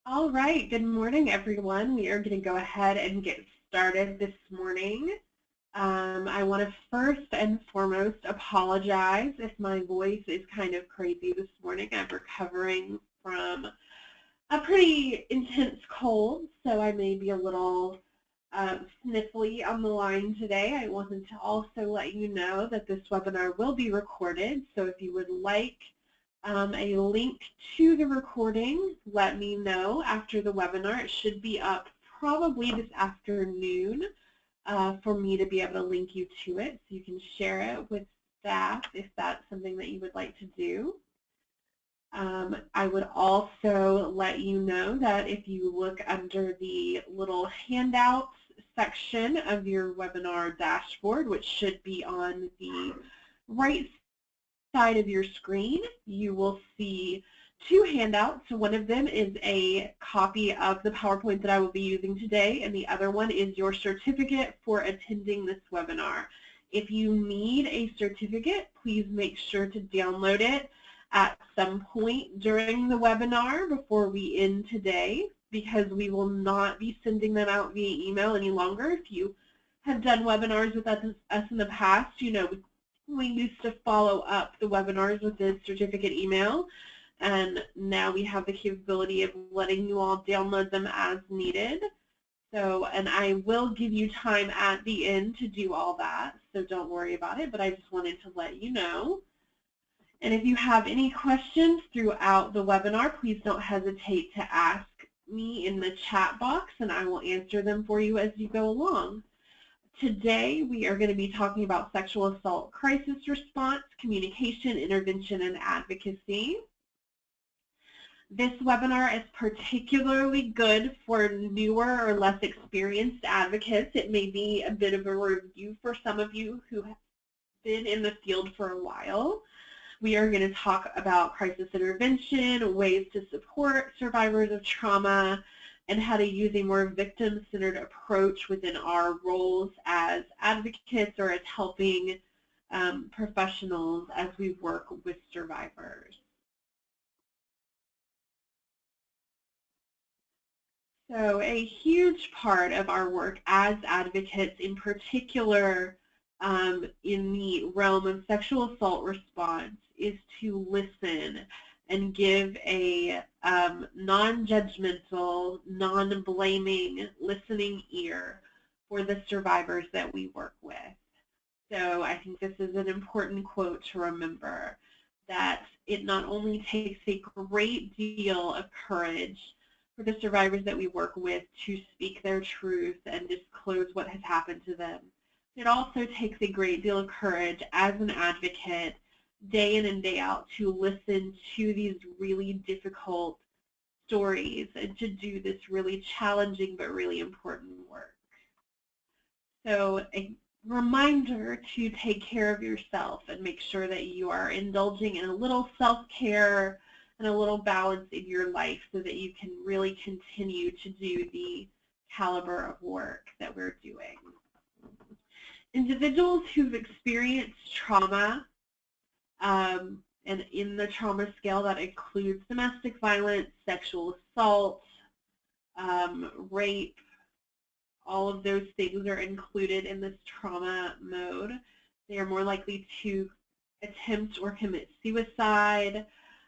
All right, good morning, everyone. We are going to go ahead and get started this morning. I want to first and foremost apologize if my voice is kind of crazy this morning. I'm recovering from a pretty intense cold, so I may be a little sniffly on the line today. I wanted to also let you know that this webinar will be recorded, so if you would like a link to the recording, let me know after the webinar. It should be up probably this afternoon for me to be able to link you to it, so you can share it with staff if that's something that you would like to do. I would also let you know that if you look under the little handouts section of your webinar dashboard, which should be on the right side of your screen, you will see two handouts. One of them is a copy of the PowerPoint that I will be using today, and the other one is your certificate for attending this webinar. If you need a certificate, please make sure to download it at some point during the webinar before we end today, because we will not be sending them out via email any longer. If you have done webinars with us in the past, you know we used to follow up the webinars with a certificate email, and now we have the capability of letting you all download them as needed. So, and I will give you time at the end to do all that, so don't worry about it, but I just wanted to let you know. And if you have any questions throughout the webinar, please don't hesitate to ask me in the chat box, and I will answer them for you as you go along. Today, we are going to be talking about sexual assault crisis response, communication, intervention, and advocacy. This webinar is particularly good for newer or less experienced advocates. It may be a bit of a review for some of you who have been in the field for a while. We are going to talk about crisis intervention, ways to support survivors of trauma, and how to use a more victim-centered approach within our roles as advocates or as helping professionals as we work with survivors. So a huge part of our work as advocates, in particular in the realm of sexual assault response, is to listen and give a non-judgmental, non-blaming listening ear for the survivors that we work with. So I think this is an important quote to remember, that it not only takes a great deal of courage for the survivors that we work with to speak their truth and disclose what has happened to them. It also takes a great deal of courage as an advocate, day in and day out, to listen to these really difficult stories and to do this really challenging but really important work. So a reminder to take care of yourself and make sure that you are indulging in a little self-care and a little balance in your life so that you can really continue to do the caliber of work that we're doing. Individuals who've experienced trauma, and in the trauma scale that includes domestic violence, sexual assault, rape, all of those things are included in this trauma mode. They are more likely to attempt or commit suicide,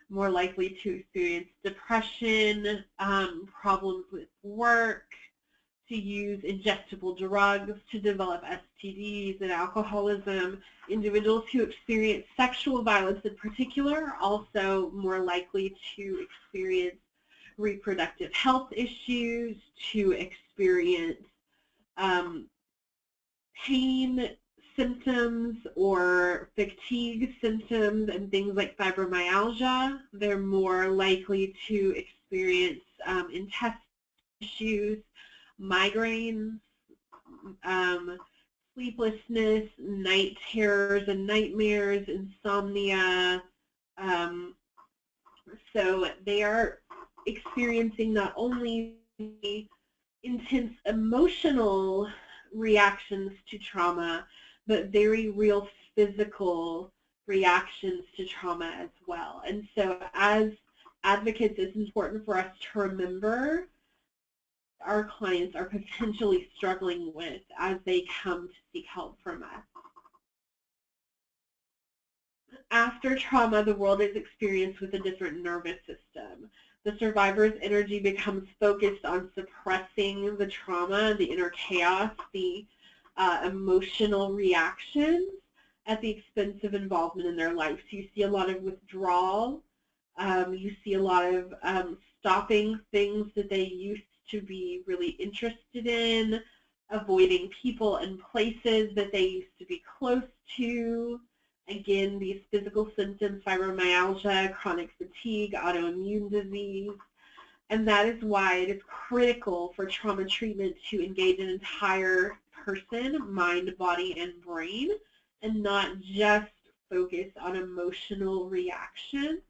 more likely to experience depression, problems with work, to use injectable drugs, to develop STDs and alcoholism. Individuals who experience sexual violence in particular are also more likely to experience reproductive health issues, to experience pain symptoms or fatigue symptoms and things like fibromyalgia. They're more likely to experience intestinal issues, migraines, sleeplessness, night terrors and nightmares, insomnia. So they are experiencing not only intense emotional reactions to trauma, but very real physical reactions to trauma as well. And so as advocates, it's important for us to remember our clients are potentially struggling with as they come to seek help from us. After trauma, the world is experienced with a different nervous system. The survivor's energy becomes focused on suppressing the trauma, the inner chaos, the emotional reactions at the expense of involvement in their life. So you see a lot of withdrawal. You see a lot of stopping things that they used to be really interested in, avoiding people and places that they used to be close to. Again, these physical symptoms, fibromyalgia, chronic fatigue, autoimmune disease, and that is why it is critical for trauma treatment to engage an entire person, mind, body, and brain, and not just focus on emotional reaction,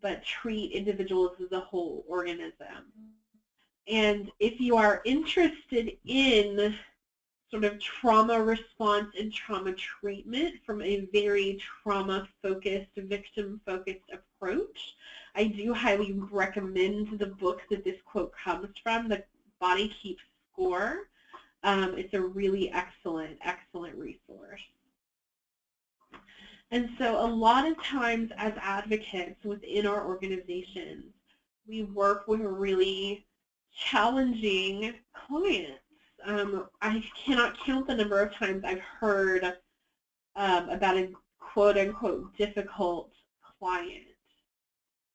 but treat individuals as a whole organism. And if you are interested in sort of trauma response and trauma treatment from a very trauma-focused, victim-focused approach, I do highly recommend the book that this quote comes from, The Body Keeps Score. It's a really excellent, excellent resource. And so a lot of times as advocates within our organizations, we work with really challenging clients. I cannot count the number of times I've heard about a quote-unquote difficult client.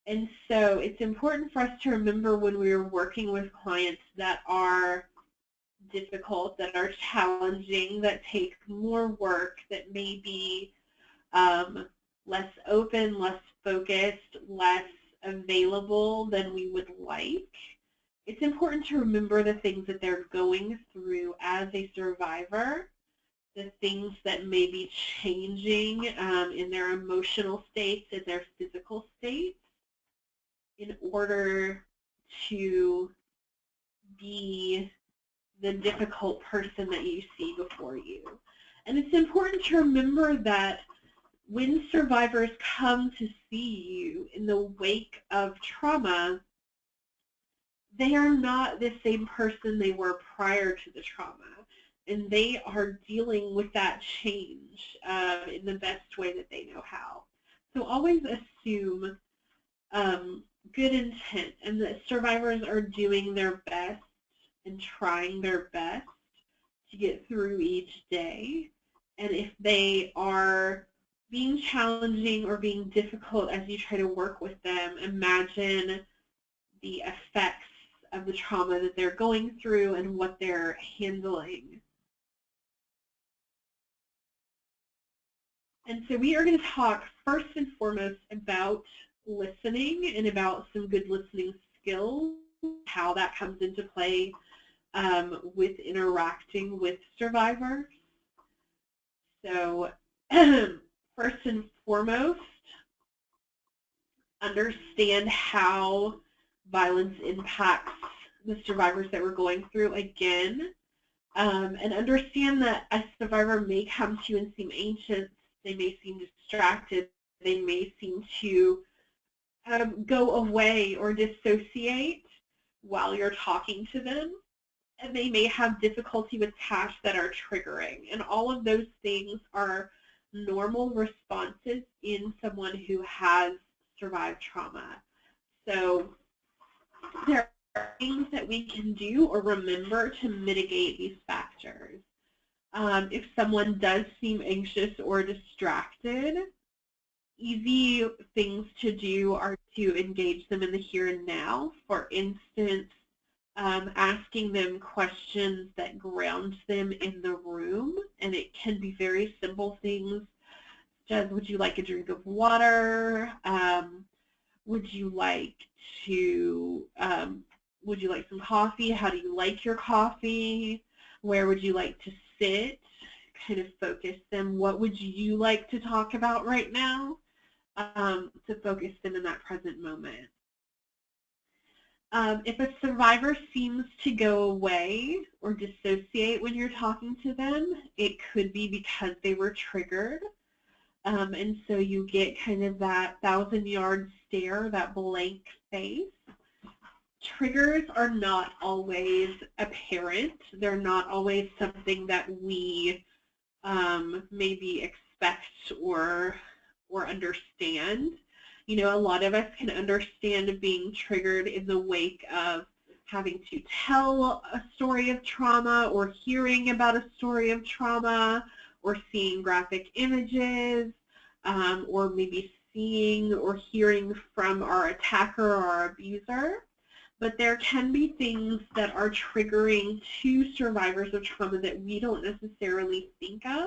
And so it's important for us to remember when we're working with clients that are difficult, that are challenging, that take more work, that may be less open, less focused, less available than we would like. It's important to remember the things that they're going through as a survivor, the things that may be changing in their emotional states, in their physical states, in order to be the difficult person that you see before you. And it's important to remember that when survivors come to see you in the wake of trauma, they are not the same person they were prior to the trauma, and they are dealing with that change in the best way that they know how. So always assume good intent, and that survivors are doing their best and trying their best to get through each day. And if they are being challenging or being difficult as you try to work with them, imagine the effects of the trauma that they're going through and what they're handling. And so we are going to talk first and foremost about listening and about some good listening skills, how that comes into play with interacting with survivors. So first and foremost, understand how violence impacts the survivors that we're going through again, and understand that a survivor may come to you and seem anxious, they may seem distracted, they may seem to go away or dissociate while you're talking to them, and they may have difficulty with tasks that are triggering, and all of those things are normal responses in someone who has survived trauma. So there are things that we can do or remember to mitigate these factors. If someone does seem anxious or distracted, easy things to do are to engage them in the here and now. For instance, asking them questions that ground them in the room, and it can be very simple things such as, would you like a drink of water? Would you like some coffee? How do you like your coffee? Where would you like to sit? Kind of focus them. What would you like to talk about right now? To focus them in that present moment. If a survivor seems to go away or dissociate when you're talking to them, it could be because they were triggered. And so you get kind of that 1,000-yard stare, that blank face. Triggers are not always apparent. They're not always something that we maybe expect or understand. You know, a lot of us can understand being triggered in the wake of having to tell a story of trauma or hearing about a story of trauma or seeing graphic images or maybe seeing or hearing from our attacker or our abuser. But there can be things that are triggering to survivors of trauma that we don't necessarily think of.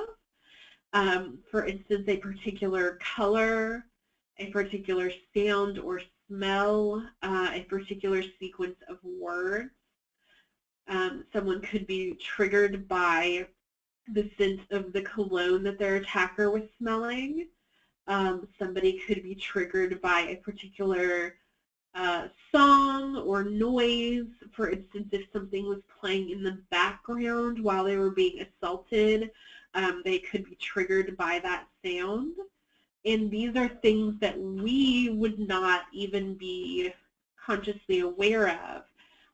For instance, a particular color, a particular sound or smell, a particular sequence of words. Someone could be triggered by the scent of the cologne that their attacker was smelling. Somebody could be triggered by a particular song or noise. For instance, if something was playing in the background while they were being assaulted, they could be triggered by that sound. And these are things that we would not even be consciously aware of,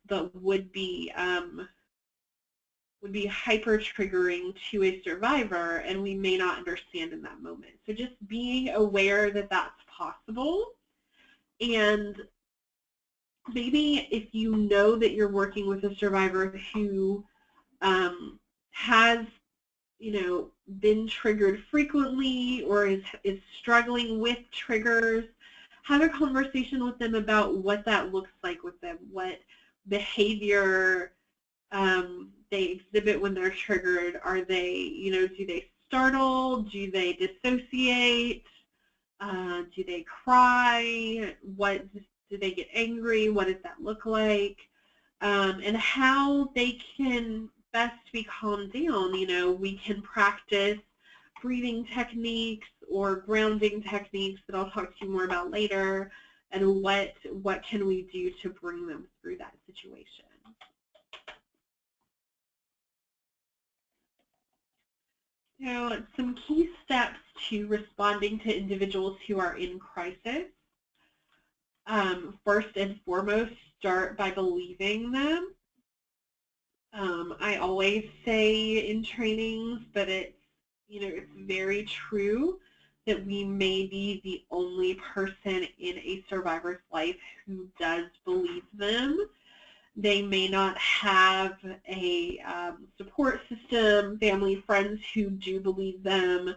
but would be hyper triggering to a survivor, and we may not understand in that moment. So just being aware that that's possible. And maybe if you know that you're working with a survivor who has, you know, been triggered frequently or is struggling with triggers, have a conversation with them about what that looks like with them, what behavior they exhibit when they're triggered. Are they, you know, do they startle? Do they dissociate? Do they cry? What do they get angry? What does that look like? And how they can best be calmed down. You know, we can practice breathing techniques or grounding techniques that I'll talk to you more about later, and what can we do to bring them through that situation. So some key steps to responding to individuals who are in crisis. First and foremost, start by believing them. I always say in trainings, but it's, you know, it's very true that we may be the only person in a survivor's life who does believe them. They may not have a support system, family, friends who do believe them.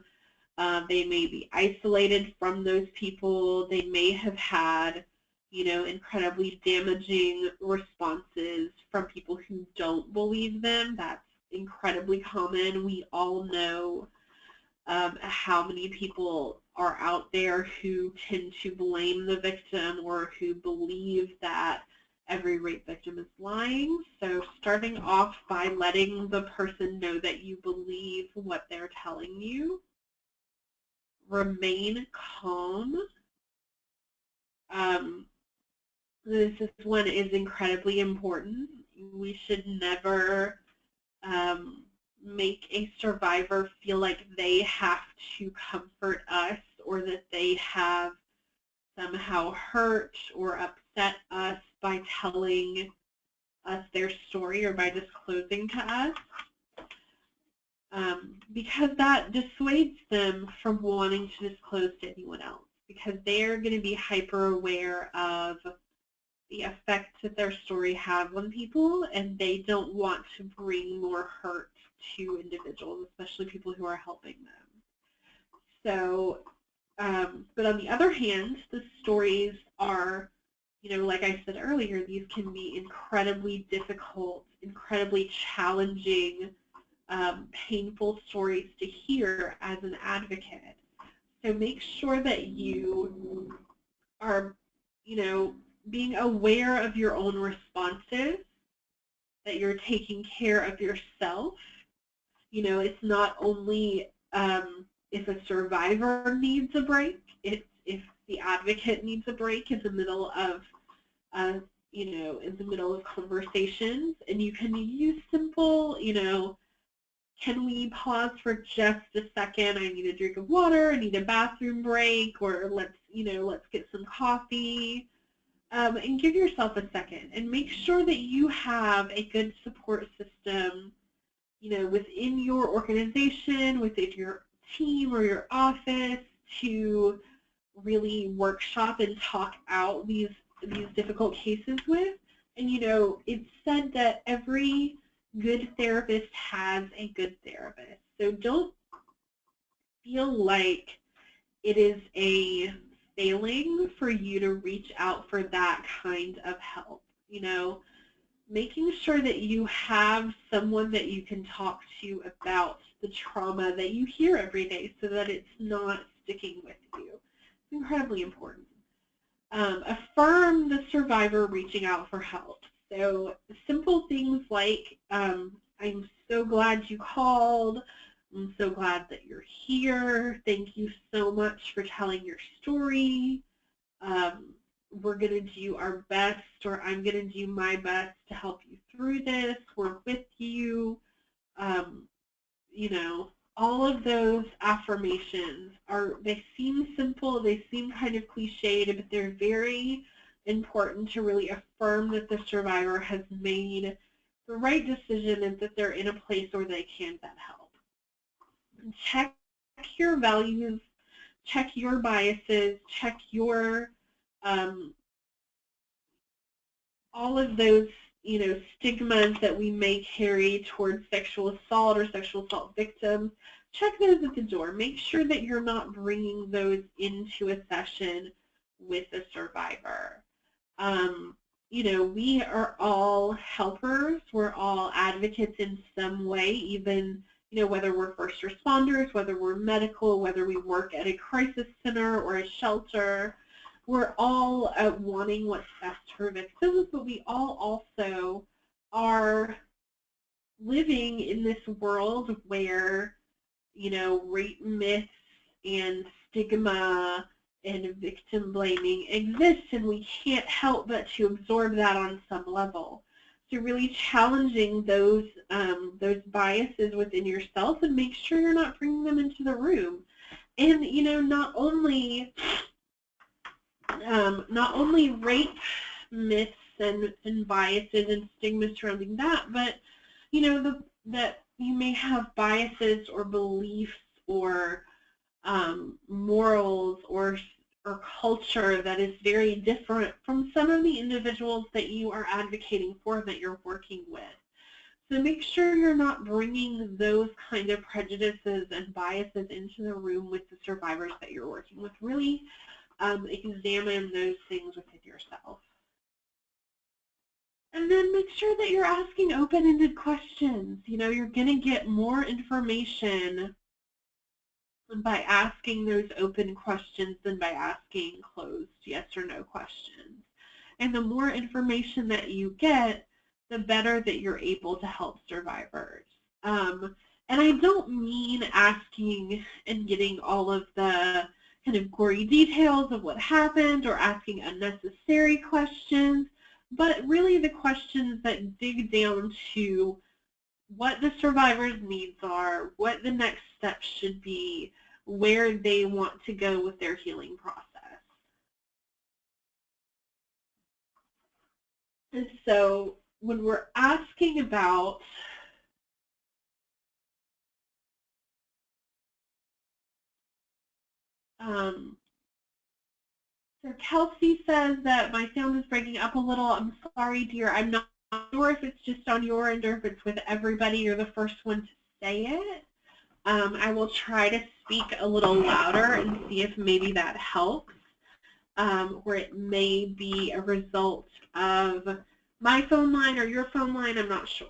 They may be isolated from those people. They may have had, you know, incredibly damaging responses from people who don't believe them. That's incredibly common. We all know how many people are out there who tend to blame the victim or who believe that every rape victim is lying. So starting off by letting the person know that you believe what they're telling you. Remain calm. This one is incredibly important. We should never make a survivor feel like they have to comfort us or that they have somehow hurt or upset us by telling us their story or by disclosing to us, because that dissuades them from wanting to disclose to anyone else, because they're going to be hyper aware of the effect that their story has on people, and they don't want to bring more hurt to individuals, especially people who are helping them. So, but on the other hand, the stories are, you know, like I said earlier, these can be incredibly difficult, incredibly challenging, painful stories to hear as an advocate. So make sure that you are, you know, being aware of your own responses, that you're taking care of yourself. You know, it's not only if a survivor needs a break, it's if the advocate needs a break in the middle of, you know, in the middle of conversations. And you can use simple, you know, can we pause for just a second? I need a drink of water, I need a bathroom break, or let's get some coffee. And give yourself a second and make sure that you have a good support system, within your organization, within your team or your office to really workshop and talk out these difficult cases with. And it's said that every good therapist has a good therapist. So don't feel like it is a failing for you to reach out for that kind of help. Making sure that you have someone that you can talk to about the trauma that you hear every day so that it's not sticking with you. It's incredibly important. Affirm the survivor reaching out for help. So simple things like, I'm so glad you called. I'm so glad that you're here. Thank you so much for telling your story. We're going to do our best, or I'm going to do my best to help you through this. We're with you. All of those affirmations they seem simple, they seem kind of cliched, but they're very important to really affirm that the survivor has made the right decision and that they're in a place where they can get help. Check your values, check your biases, check your all of those stigmas that we may carry towards sexual assault or sexual assault victims. Check those at the door. Make sure that you're not bringing those into a session with a survivor. We are all helpers. We're all advocates in some way, even whether we're first responders, whether we're medical, whether we work at a crisis center or a shelter. We're all wanting what's best for victims, but we all also are living in this world where, rape myths and stigma and victim blaming exists, and we can't help but to absorb that on some level. So really challenging those biases within yourself and make sure you're not bringing them into the room. And, not only rape myths and biases and stigma surrounding that, but that you may have biases or beliefs or morals or culture that is very different from some of the individuals that you are advocating for, that you're working with. So make sure you're not bringing those kind of prejudices and biases into the room with the survivors that you're working with. Really examine those things within yourself. And then make sure that you're asking open-ended questions. You're going to get more information by asking those open questions than by asking closed yes or no questions. And the more information that you get, the better that you're able to help survivors. And I don't mean asking and getting all of the kind of gory details of what happened or asking unnecessary questions, but really the questions that dig down to what the survivor's needs are, what the next steps should be, where they want to go with their healing process. And so when we're asking about so Kelsey says that my sound is breaking up a little. I'm sorry, dear. I'm not sure if it's just on your end or if it's with everybody. You're the first one to say it. I will try to speak a little louder and see if maybe that helps, where it may be a result of my phone line or your phone line. I'm not sure.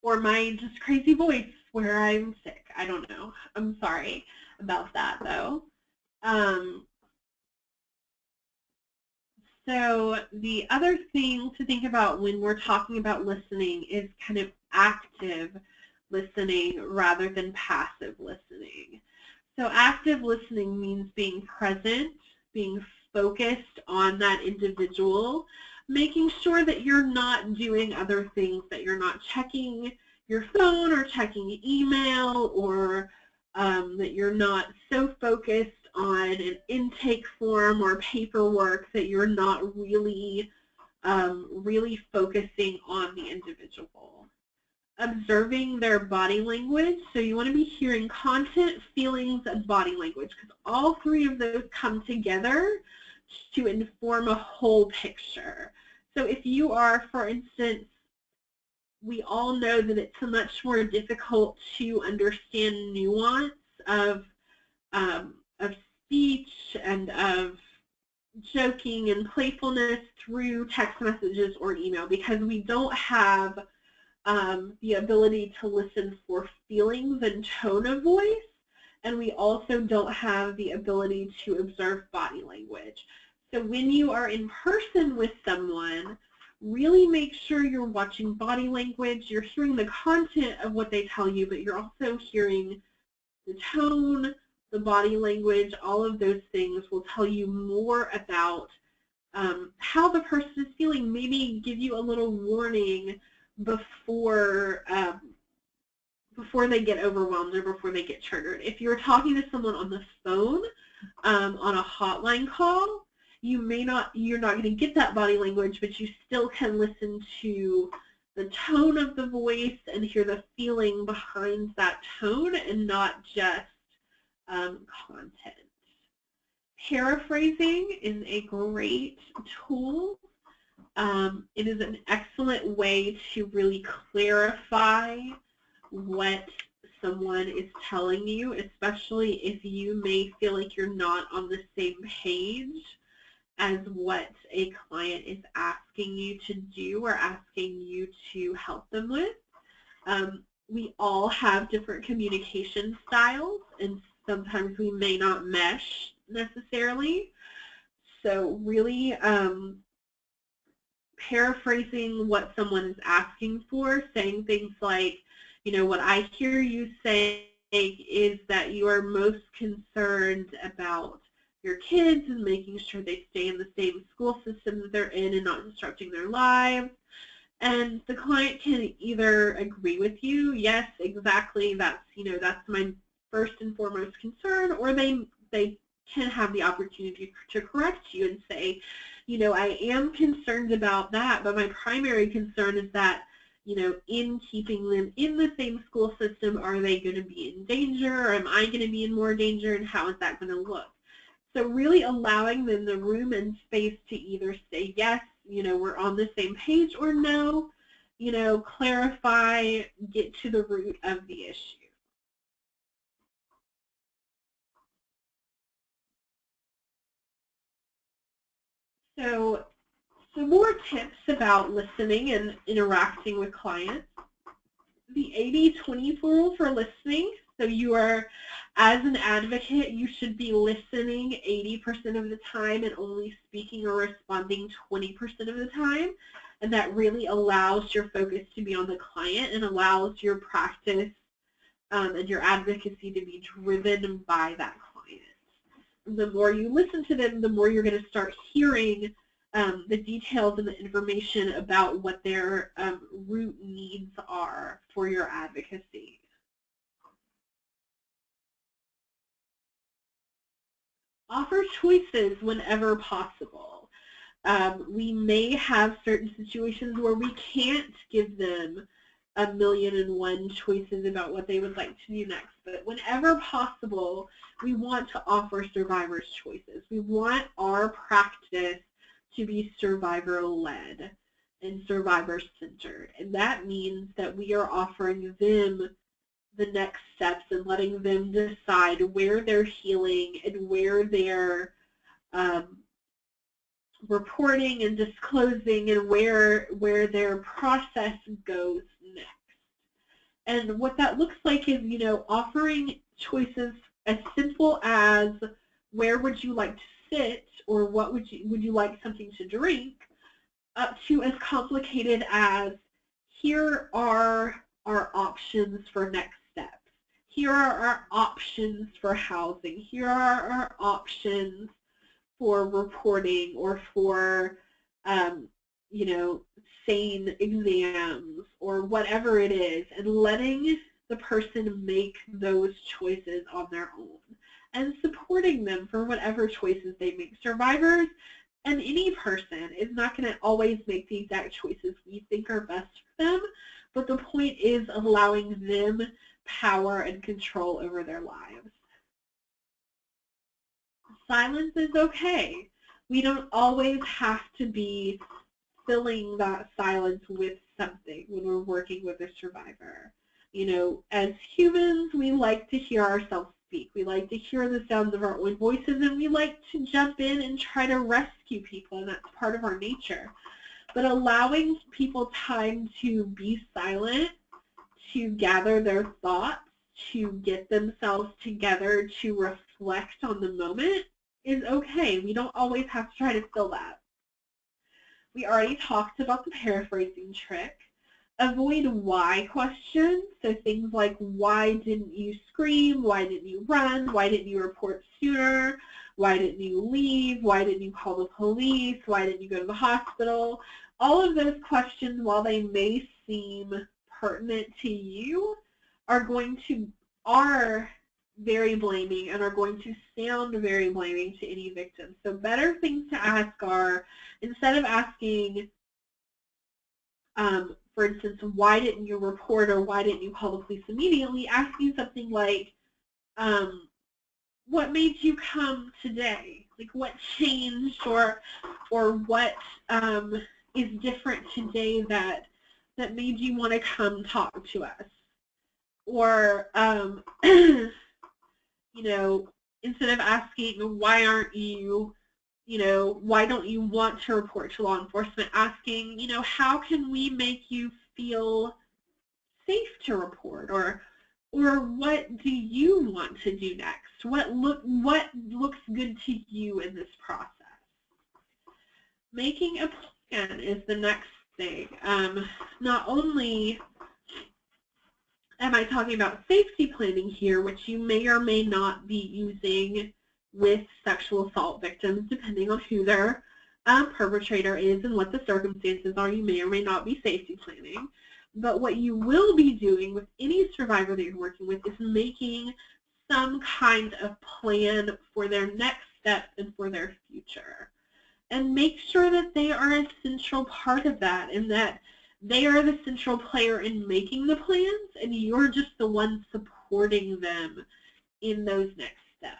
Or my just crazy voice where I'm sick. I don't know. I'm sorry about that, though. So the other thing to think about when we're talking about listening is kind of active listening rather than passive listening. So active listening means being present, being focused on that individual, making sure that you're not doing other things, that you're not checking your phone or checking email, or that you're not so focused on an intake form or paperwork that you're not really focusing on the individual. Observing their body language, so you want to be hearing content, feelings, and body language, because all three of those come together to inform a whole picture. So if you are, for instance, we all know that it's much more difficult to understand nuance of speech and of joking and playfulness through text messages or email, because we don't have the ability to listen for feelings and tone of voice, and we also don't have the ability to observe body language. So when you are in person with someone, really make sure you're watching body language, you're hearing the content of what they tell you, but you're also hearing the tone, the body language. All of those things will tell you more about how the person is feeling, maybe give you a little warning before they get overwhelmed or before they get triggered. If you're talking to someone on the phone, on a hotline call, you're not going to get that body language, but you still can listen to the tone of the voice and hear the feeling behind that tone and not just content. Paraphrasing is a great tool. It is an excellent way to really clarify what someone is telling you, especially if you may feel like you're not on the same page as what a client is asking you to do or asking you to help them with. We all have different communication styles, and sometimes we may not mesh necessarily. So really paraphrasing what someone is asking for, saying things like, you know, what I hear you say is that you are most concerned about your kids and making sure they stay in the same school system that they're in and not disrupting their lives. And the client can either agree with you, yes, exactly, that's my first and foremost concern, or they can have the opportunity to correct you and say, you know, I am concerned about that, but my primary concern is that, you know, in keeping them in the same school system, are they going to be in danger, or am I going to be in more danger, and how is that going to look? So really allowing them the room and space to either say, yes, you know, we're on the same page, or no, you know, clarify, get to the root of the issue. So some more tips about listening and interacting with clients. The 80-20 rule for listening. So you are, as an advocate, you should be listening 80% of the time and only speaking or responding 20% of the time. And that really allows your focus to be on the client and allows your practice and your advocacy to be driven by that client. The more you listen to them, the more you're going to start hearing the details and the information about what their root needs are for your advocacy. Offer choices whenever possible. We may have certain situations where we can't give them 1,000,001 choices about what they would like to do next, but whenever possible, we want to offer survivors choices. We want our practice to be survivor-led and survivor-centered, and that means that we are offering them the next steps and letting them decide where they're healing and where they're reporting and disclosing and where their process goes next. And what that looks like is, you know, offering choices as simple as where would you like to sit, or what would you like something to drink, up to as complicated as here are our options for next steps. Here are our options for housing. Here are our options for reporting or for sane exams or whatever it is, and letting the person make those choices on their own and supporting them for whatever choices they make. Survivors and any person is not going to always make the exact choices we think are best for them, but the point is allowing them power and control over their lives. Silence is okay. We don't always have to be filling that silence with something when we're working with a survivor. As humans, we like to hear ourselves speak. We like to hear the sounds of our own voices, and we like to jump in and try to rescue people, and that's part of our nature. But allowing people time to be silent, to gather their thoughts, to get themselves together, to reflect on the moment is okay. We don't always have to try to fill that. We already talked about the paraphrasing trick. Avoid why questions, so things like why didn't you scream, why didn't you run, why didn't you report sooner, why didn't you leave, why didn't you call the police, why didn't you go to the hospital. All of those questions, while they may seem pertinent to you, are very blaming and are going to sound very blaming to any victim. So better things to ask are, instead of asking, for instance, why didn't you report or why didn't you call the police immediately, asking something like, what made you come today? Like what changed or what is different today that made you want to come talk to us? Or, instead of asking why aren't you, why don't you want to report to law enforcement, asking, how can we make you feel safe to report, or what do you want to do next? What looks good to you in this process? Making a plan is the next thing. Not only am I talking about safety planning here, which you may or may not be using with sexual assault victims, depending on who their perpetrator is and what the circumstances are. You may or may not be safety planning. But what you will be doing with any survivor that you're working with is making some kind of plan for their next step and for their future. And make sure that they are a central part of that, and that they are the central player in making the plans, and you're just the one supporting them in those next steps.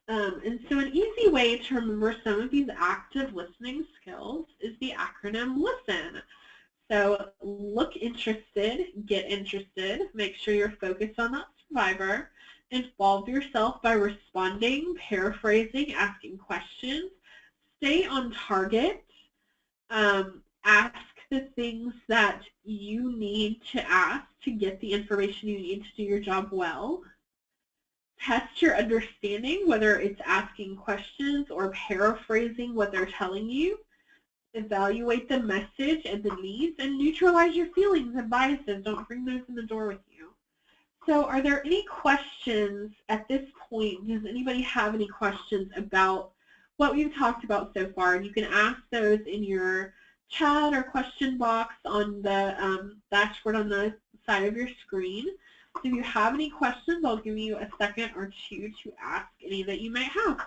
And so an easy way to remember some of these active listening skills is the acronym LISTEN. So look interested, get interested, make sure you're focused on that survivor, involve yourself by responding, paraphrasing, asking questions, stay on target, ask the things that you need to ask to get the information you need to do your job well. Test your understanding, whether it's asking questions or paraphrasing what they're telling you. Evaluate the message and the needs, and neutralize your feelings and biases. Don't bring those in the door with you. So are there any questions at this point? Does anybody have any questions about what we've talked about so far? And you can ask those in your chat or question box on the dashboard on the side of your screen. So if you have any questions, I'll give you a second or two to ask any that you might have.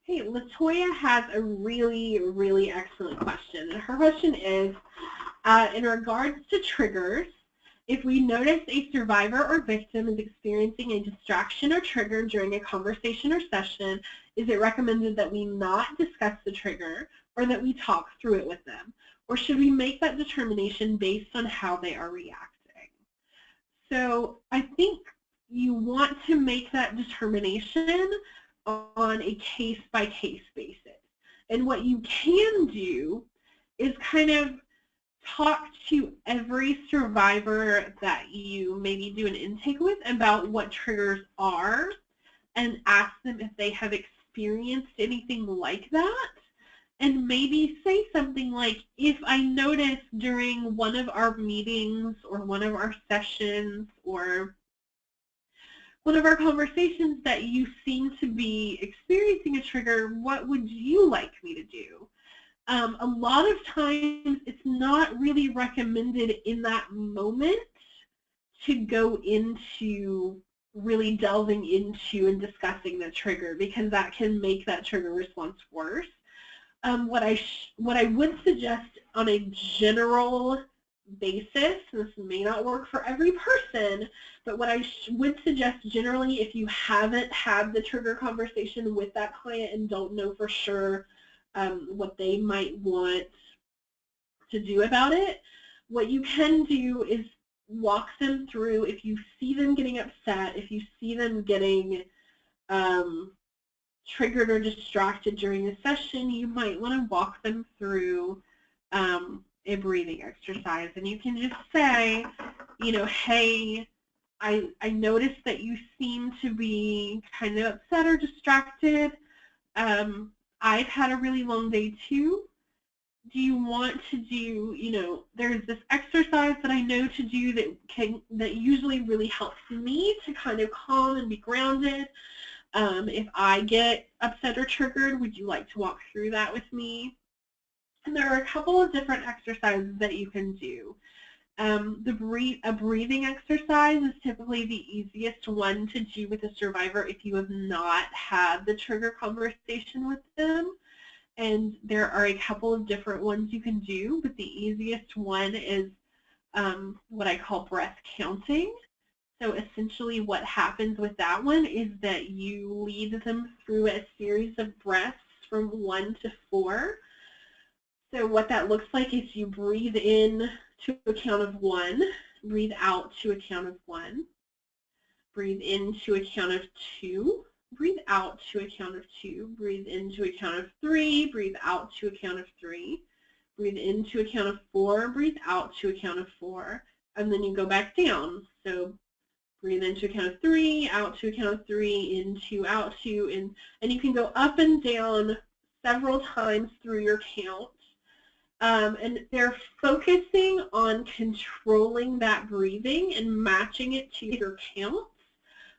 Hey, Latoya has a really, really excellent question. And her question is, in regards to triggers, if we notice a survivor or victim is experiencing a distraction or trigger during a conversation or session, is it recommended that we not discuss the trigger, or that we talk through it with them? Or should we make that determination based on how they are reacting? So I think you want to make that determination on a case-by-case basis. And what you can do is kind of talk to every survivor that you maybe do an intake with about what triggers are and ask them if they have experienced anything like that. And maybe say something like, if I notice during one of our meetings or one of our sessions or one of our conversations that you seem to be experiencing a trigger, what would you like me to do? A lot of times it's not really recommended in that moment to go into really delving into and discussing the trigger, because that can make that trigger response worse. What I would suggest on a general basis, this may not work for every person, but what I would suggest generally, if you haven't had the trigger conversation with that client and don't know for sure what they might want to do about it, what you can do is walk them through. If you see them getting upset, if you see them getting triggered or distracted during a session, you might want to walk them through a breathing exercise. And you can just say, you know, hey, I noticed that you seem to be kind of upset or distracted. I've had a really long day too. Do you want to do, you know, there's this exercise that I know to do that usually really helps me to kind of calm and be grounded. If I get upset or triggered, would you like to walk through that with me? And there are a couple of different exercises that you can do. A breathing exercise is typically the easiest one to do with a survivor if you have not had the trigger conversation with them. And there are a couple of different ones you can do, but the easiest one is what I call breath counting. So essentially what happens with that one is that you lead them through a series of breaths from 1 to 4. So what that looks like is you breathe in to a count of 1, breathe out to a count of 1, breathe in to a count of 2, breathe out to a count of 2, breathe into a count of 3, breathe out to a count of 3, breathe into a count of 4, breathe out to a count of 4, and then you go back down. So breathe into a count of 3, out to a count of 3, into, out to, and you can go up and down several times through your count. And they're focusing on controlling that breathing and matching it to your counts.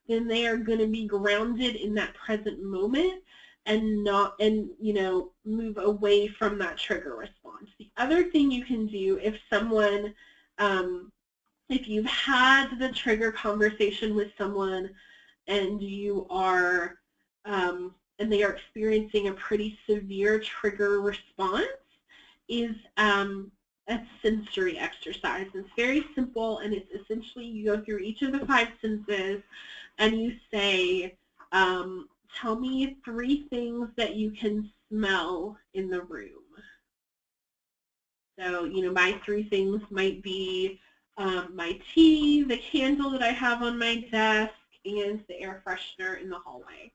Then they are going to be grounded in that present moment and you know, move away from that trigger response. The other thing you can do if someone, if you've had the trigger conversation with someone and you are, and they are experiencing a pretty severe trigger response, is a sensory exercise. It's very simple, and it's essentially you go through each of the 5 senses and you say, tell me 3 things that you can smell in the room. So, you know, my 3 things might be my tea, the candle that I have on my desk, and the air freshener in the hallway.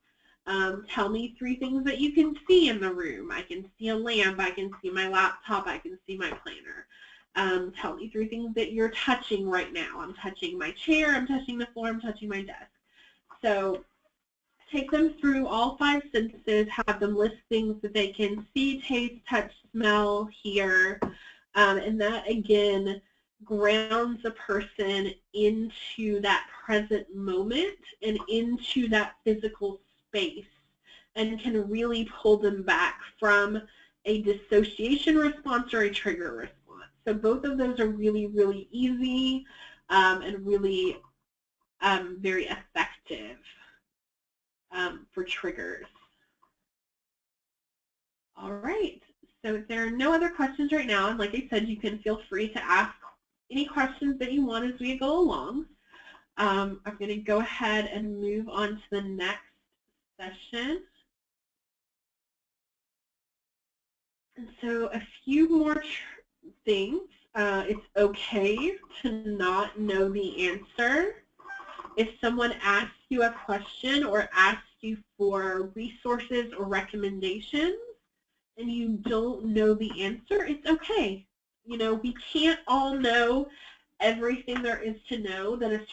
Tell me 3 things that you can see in the room. I can see a lamp, I can see my laptop, I can see my planner. Tell me 3 things that you're touching right now. I'm touching my chair, I'm touching the floor, I'm touching my desk. So take them through all 5 senses, have them list things that they can see, taste, touch, smell, hear, and that again grounds a person into that present moment and into that physical space and can really pull them back from a dissociation response or a trigger response. So both of those are really, really easy and really very effective for triggers. All right, so if there are no other questions right now, and like I said, you can feel free to ask any questions that you want as we go along. I'm going to go ahead and move on to the next session. And so a few more things. It's okay to not know the answer. If someone asks you a question or asks you for resources or recommendations and you don't know the answer, it's okay. You know, we can't all know everything there is to know that a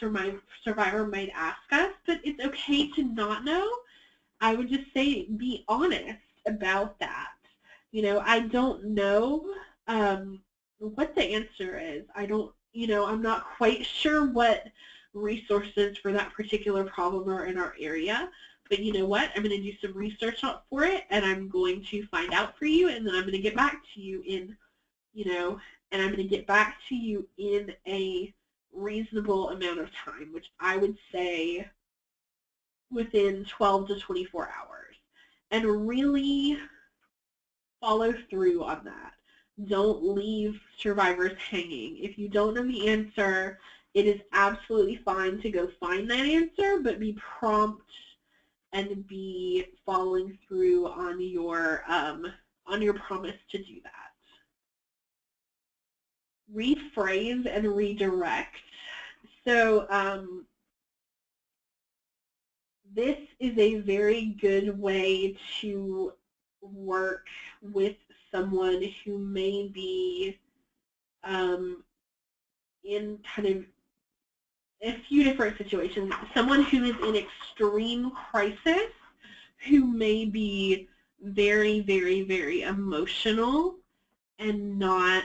survivor might ask us, but it's okay to not know. I would just say be honest about that. You know, I don't know what the answer is. I'm not quite sure what resources for that particular problem are in our area, but you know what? I'm going to do some research for it, and I'm going to find out for you, and then I'm going to get back to you in, and I'm going to get back to you in a reasonable amount of time, which I would say within 12 to 24 hours, and really follow through on that. Don't leave survivors hanging. If you don't know the answer, it is absolutely fine to go find that answer, but be prompt and be following through on your promise to do that. Rephrase and redirect. So this is a very good way to work with someone who may be in kind of a few different situations. Someone who is in extreme crisis, who may be very, very, very emotional and not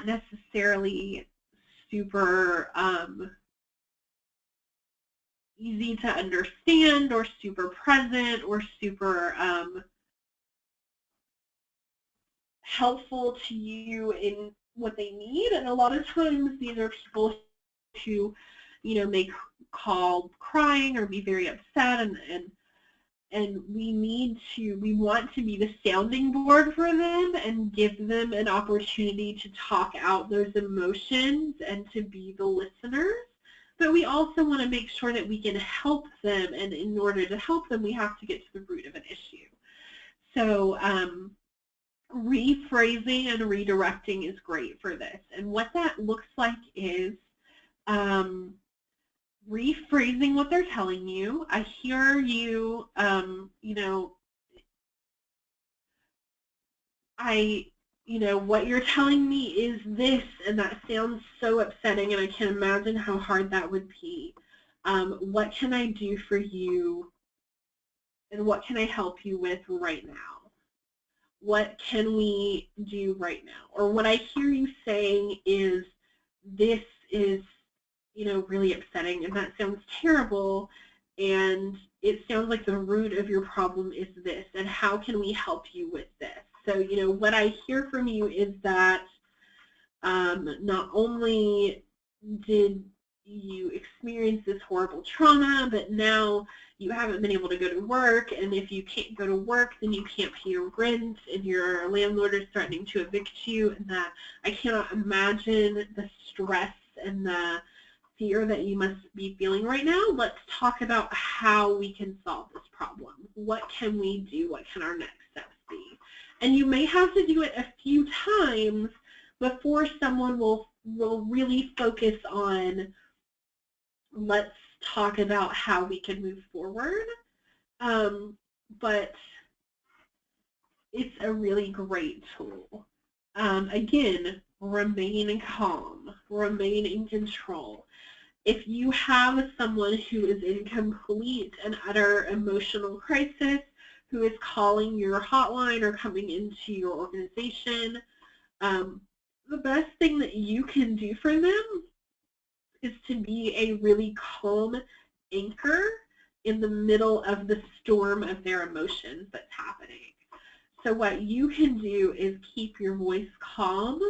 necessarily super easy to understand or super present or super helpful to you in what they need. And a lot of times these are people who, may call crying or be very upset, and we want to be the sounding board for them and give them an opportunity to talk out those emotions and to be the listeners. But we also want to make sure that we can help them, and in order to help them, we have to get to the root of an issue. So rephrasing and redirecting is great for this. And what that looks like is rephrasing what they're telling you. I hear you, what you're telling me is this, and that sounds so upsetting, and I can imagine how hard that would be. What can I do for you, and what can I help you with right now? What can we do right now? Or what I hear you saying is, this is, really upsetting, and that sounds terrible, and it sounds like the root of your problem is this, and how can we help you with this? So, what I hear from you is that not only did you experience this horrible trauma, but now you haven't been able to go to work, and if you can't go to work, then you can't pay your rent, and your landlord is threatening to evict you, and that I cannot imagine the stress and the fear that you must be feeling right now. Let's talk about how we can solve this problem. What can we do? What can our next steps be? And you may have to do it a few times before someone will really focus on, let's talk about how we can move forward. But it's a really great tool. Again, remain calm, remain in control. If you have someone who is in complete and utter emotional crisis, who is calling your hotline or coming into your organization, the best thing that you can do for them is to be a really calm anchor in the middle of the storm of their emotions that's happening. So what you can do is keep your voice calm,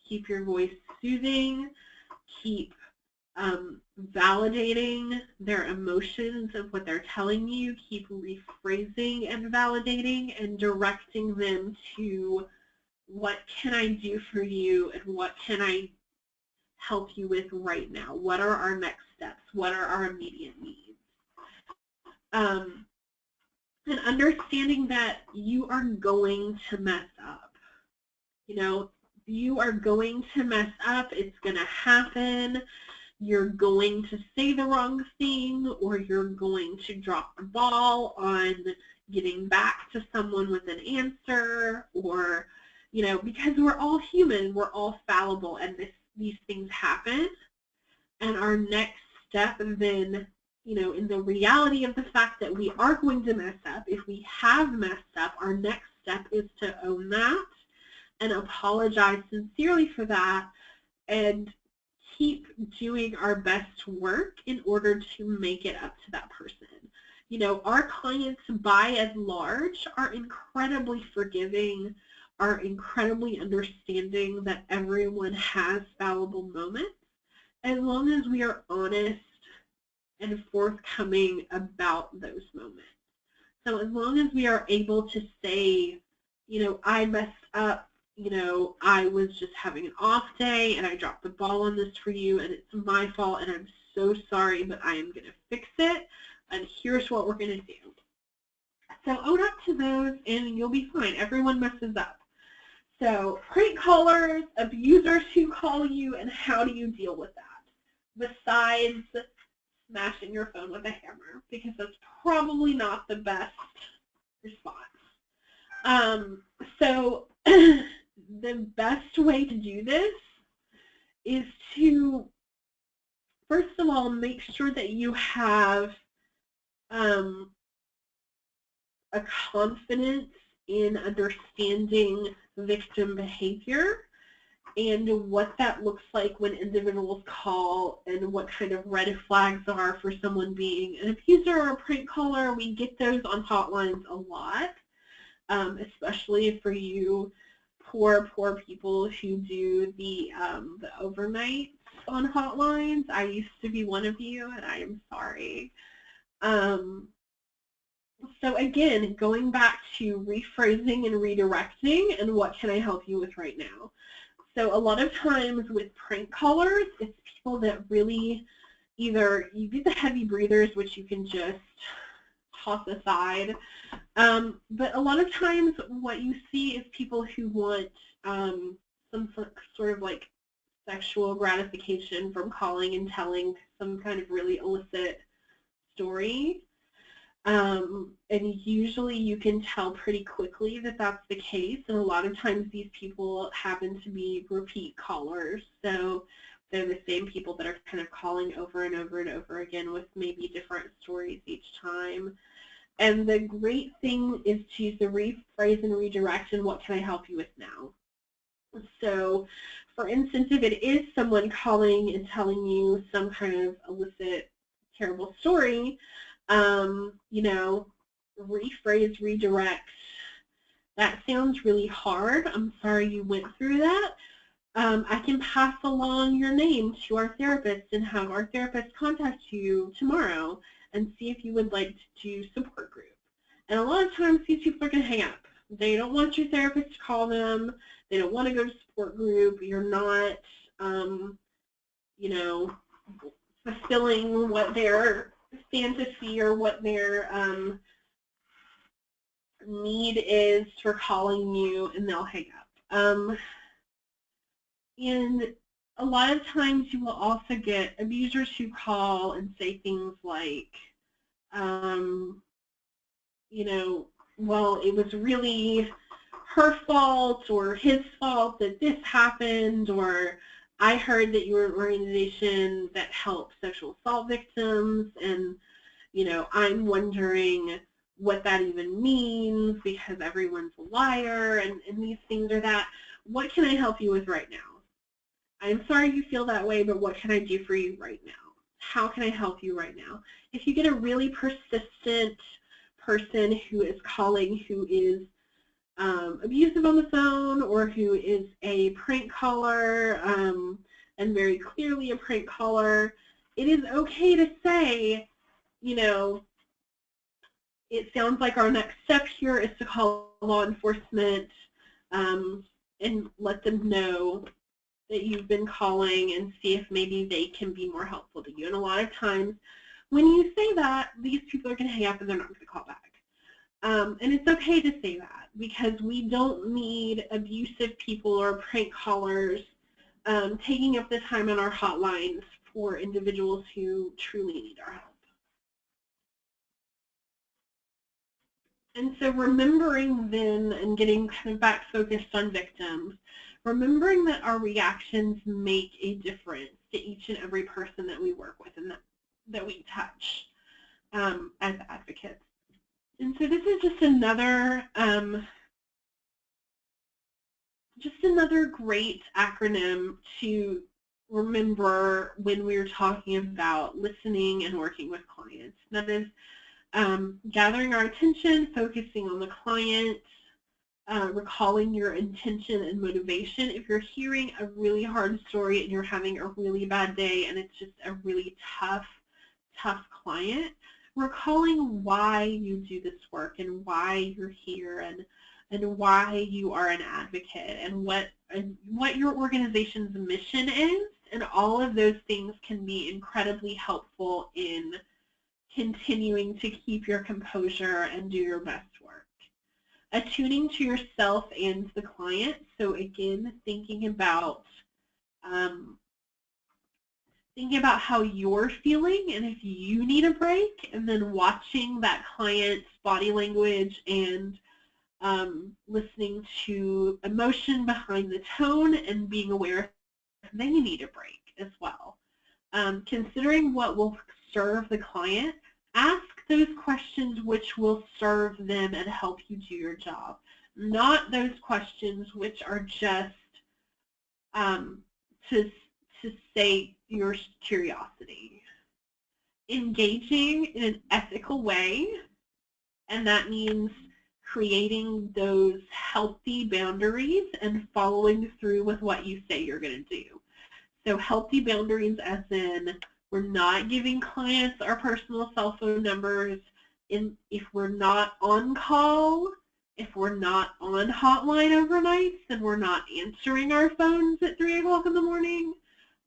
keep your voice soothing, keep validating their emotions of what they're telling you, keep rephrasing and validating and directing them to, what can I do for you, and what can I help you with right now? What are our next steps? What are our immediate needs? and understanding that you are going to mess up. You know, you are going to mess up. It's going to happen. You're going to say the wrong thing, or you're going to drop the ball on getting back to someone with an answer, or, you know, because we're all human, we're all fallible, and these things happen. And our next step then, you know, in the reality of the fact that we are going to mess up, if we have messed up, our next step is to own that and apologize sincerely for that and keep doing our best work in order to make it up to that person. You know, our clients by and large are incredibly forgiving, are incredibly understanding that everyone has fallible moments, as long as we are honest and forthcoming about those moments. So as long as we are able to say, you know, I messed up, you know, I was just having an off day and I dropped the ball on this for you and it's my fault and I'm so sorry, but I am going to fix it and here's what we're going to do. So own up to those and you'll be fine. Everyone messes up. So prank callers, abusers who call you, and how do you deal with that? Besides smashing your phone with a hammer, because that's probably not the best response. So the best way to do this is to, first of all, make sure that you have a confidence in understanding victim behavior and what that looks like when individuals call and what kind of red flags are for someone being an abuser or a prank caller. We get those on hotlines a lot, especially for you poor people who do the overnights on hotlines. I used to be one of you, and I am sorry. So again, going back to rephrasing and redirecting and what can I help you with right now. So a lot of times with prank callers, it's people that really either you get the heavy breathers, which you can just toss aside, but a lot of times what you see is people who want some sort of like sexual gratification from calling and telling some kind of really illicit story. And usually you can tell pretty quickly that that's the case, and a lot of times these people happen to be repeat callers, so they're the same people that are kind of calling over and over and over again with maybe different stories each time. And the great thing is to use the rephrase and redirect and what can I help you with now. So for instance, if it is someone calling and telling you some kind of illicit, terrible story, you know, rephrase, redirect. That sounds really hard. I'm sorry you went through that. I can pass along your name to our therapist and have our therapist contact you tomorrow and see if you would like to do support group. And a lot of times these people are going to hang up. They don't want your therapist to call them. They don't want to go to support group. You're not, you know, fulfilling what their fantasy or what their need is for calling you, and they'll hang up. And a lot of times you will also get abusers who call and say things like, you know, well, it was really her fault or his fault that this happened, or I heard that you were an organization that helps sexual assault victims, and, you know, I'm wondering what that even means because everyone's a liar, and these things are that. What can I help you with right now? I'm sorry you feel that way, but what can I do for you right now? How can I help you right now? If you get a really persistent person who is calling who is abusive on the phone or who is a prank caller and very clearly a prank caller, it is okay to say, you know, it sounds like our next step here is to call law enforcement and let them know that you've been calling and see if maybe they can be more helpful to you. And a lot of times when you say that, these people are going to hang up and they're not going to call back. And it's okay to say that, because we don't need abusive people or prank callers taking up the time on our hotlines for individuals who truly need our help. And so remembering then, and getting kind of back focused on victims, remembering that our reactions make a difference to each and every person that we work with and that we touch as advocates. And so this is just another great acronym to remember when we're talking about listening and working with clients. That is gathering our attention, focusing on the client, recalling your intention and motivation. If you're hearing a really hard story and you're having a really bad day and it's just a really tough client, recalling why you do this work and why you're here and why you are an advocate and what your organization's mission is, and all of those things can be incredibly helpful in continuing to keep your composure and do your best work. Attuning to yourself and the client, so again, thinking about how you're feeling and if you need a break, and then watching that client's body language and listening to emotion behind the tone and being aware if they need a break as well. Considering what will serve the client, ask those questions which will serve them and help you do your job, not those questions which are just to say your curiosity. Engaging in an ethical way, and that means creating those healthy boundaries and following through with what you say you're going to do. So healthy boundaries as in we're not giving clients our personal cell phone numbers. If we're not on call, if we're not on hotline overnights, then we're not answering our phones at 3 o'clock in the morning.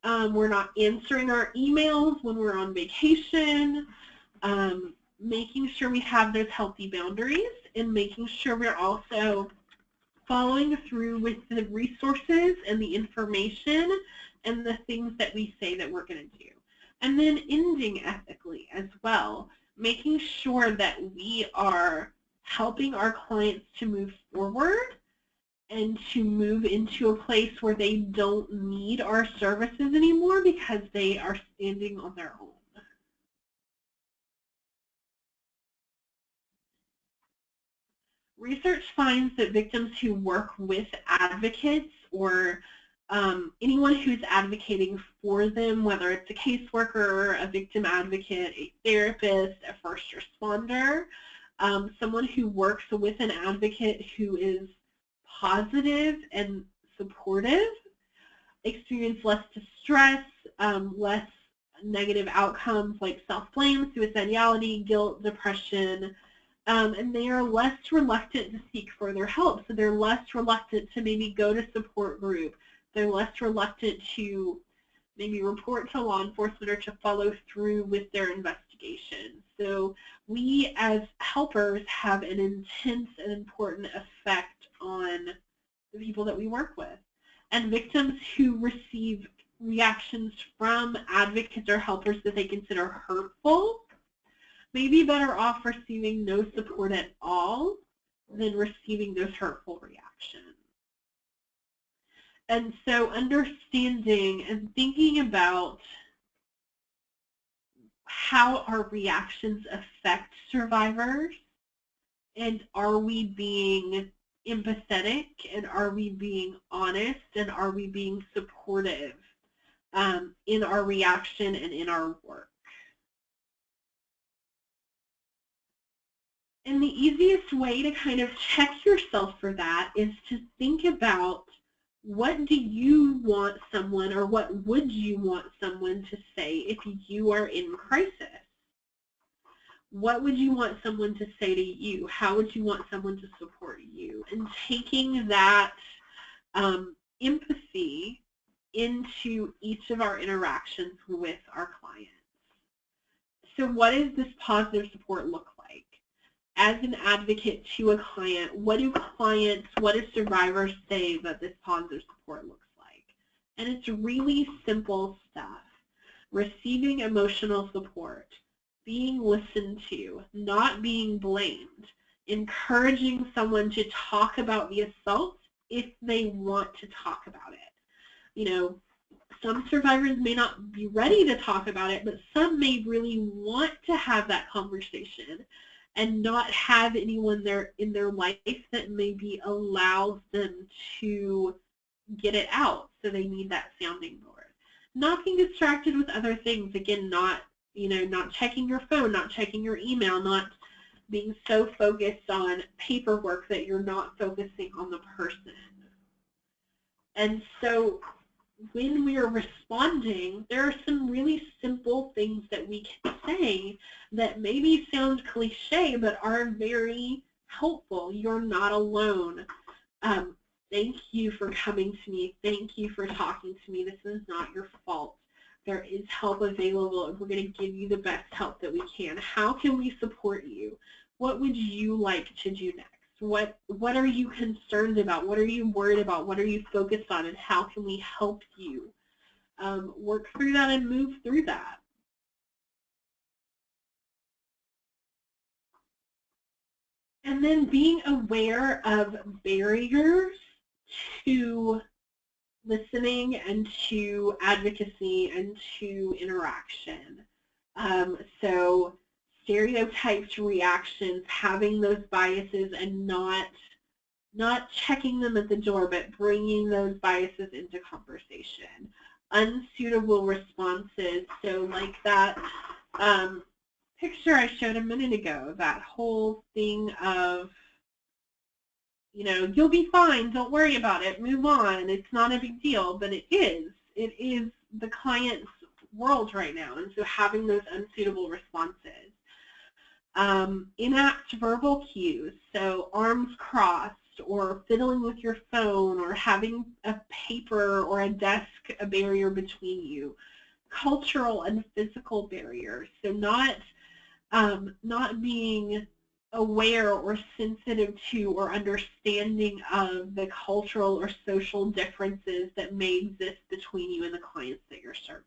We're not answering our emails when we're on vacation. Making sure we have those healthy boundaries, and making sure we're also following through with the resources and the information and the things that we say that we're going to do. And then ending ethically as well, making sure that we are helping our clients to move forward and to move into a place where they don't need our services anymore because they are standing on their own. Research finds that victims who work with advocates or anyone who's advocating for them, whether it's a caseworker, a victim advocate, a therapist, a first responder, someone who works with an advocate who is positive and supportive, experience less distress, less negative outcomes like self-blame, suicidality, guilt, depression, and they are less reluctant to seek further help. So they're less reluctant to maybe go to support group. They're less reluctant to maybe report to law enforcement or to follow through with their investigation. So we as helpers have an intense and important effect on the people that we work with. And victims who receive reactions from advocates or helpers that they consider hurtful may be better off receiving no support at all than receiving those hurtful reactions. And so understanding and thinking about how our reactions affect survivors, and are we being empathetic, and are we being honest, and are we being supportive in our reaction and in our work. And the easiest way to kind of check yourself for that is to think about, what do you want someone, or what would you want someone to say if you are in crisis? What would you want someone to say to you? How would you want someone to support you? And taking that empathy into each of our interactions with our clients. So what does this positive support look like? as an advocate to a client, what do survivors say that this positive support looks like? And it's really simple stuff. Receiving emotional support, being listened to, not being blamed, encouraging someone to talk about the assault if they want to talk about it. You know, some survivors may not be ready to talk about it, but some may really want to have that conversation and not have anyone there in their life that maybe allows them to get it out. So they need that sounding board. Not being distracted with other things. Again, not checking your phone, not checking your email, not being so focused on paperwork that you're not focusing on the person. And so when we are responding, there are some really simple things that we can say that maybe sound cliche but are very helpful. You're not alone. Thank you for coming to me. Thank you for talking to me. This is not your fault. There is help available, and we're going to give you the best help that we can. How can we support you? What would you like to do next? What are you concerned about? What are you worried about? What are you focused on? And how can we help you work through that and move through that? And then being aware of barriers to listening and to advocacy and to interaction. So stereotyped reactions, having those biases and not checking them at the door, but bringing those biases into conversation. Unsuitable responses, so like that picture I showed a minute ago, that whole thing of, you'll be fine, don't worry about it, move on, it's not a big deal, but it is the client's world right now. And so having those unsuitable responses. Inapt verbal cues, so arms crossed or fiddling with your phone or having a paper or a desk, a barrier between you. Cultural and physical barriers, so not being aware or sensitive to or understanding of the cultural or social differences that may exist between you and the clients that you're serving.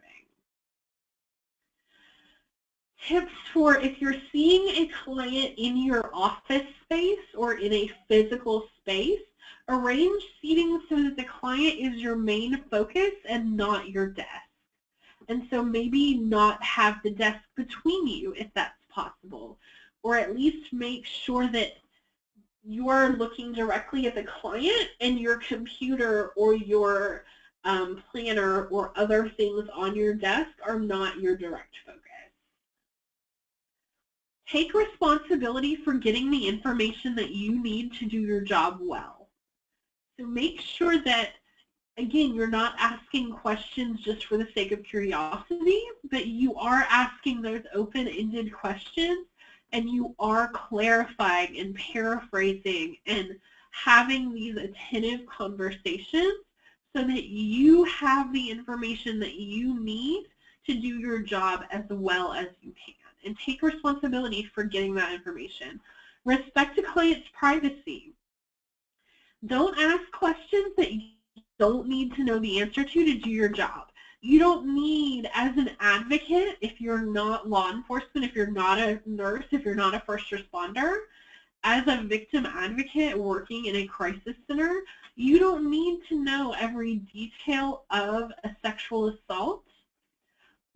Tips for if you're seeing a client in your office space or in a physical space, arrange seating so that the client is your main focus and not your desk. And so maybe not have the desk between you if that's possible, or at least make sure that you're looking directly at the client and your computer or your planner or other things on your desk are not your direct focus. Take responsibility for getting the information that you need to do your job well. So make sure that, again, you're not asking questions just for the sake of curiosity, but you are asking those open-ended questions, and you are clarifying and paraphrasing and having these attentive conversations so that you have the information that you need to do your job as well as you can. And take responsibility for getting that information. Respect the client's privacy. Don't ask questions that you don't need to know the answer to do your job. You don't need, as an advocate, if you're not law enforcement, if you're not a nurse, if you're not a first responder, as a victim advocate working in a crisis center, you don't need to know every detail of a sexual assault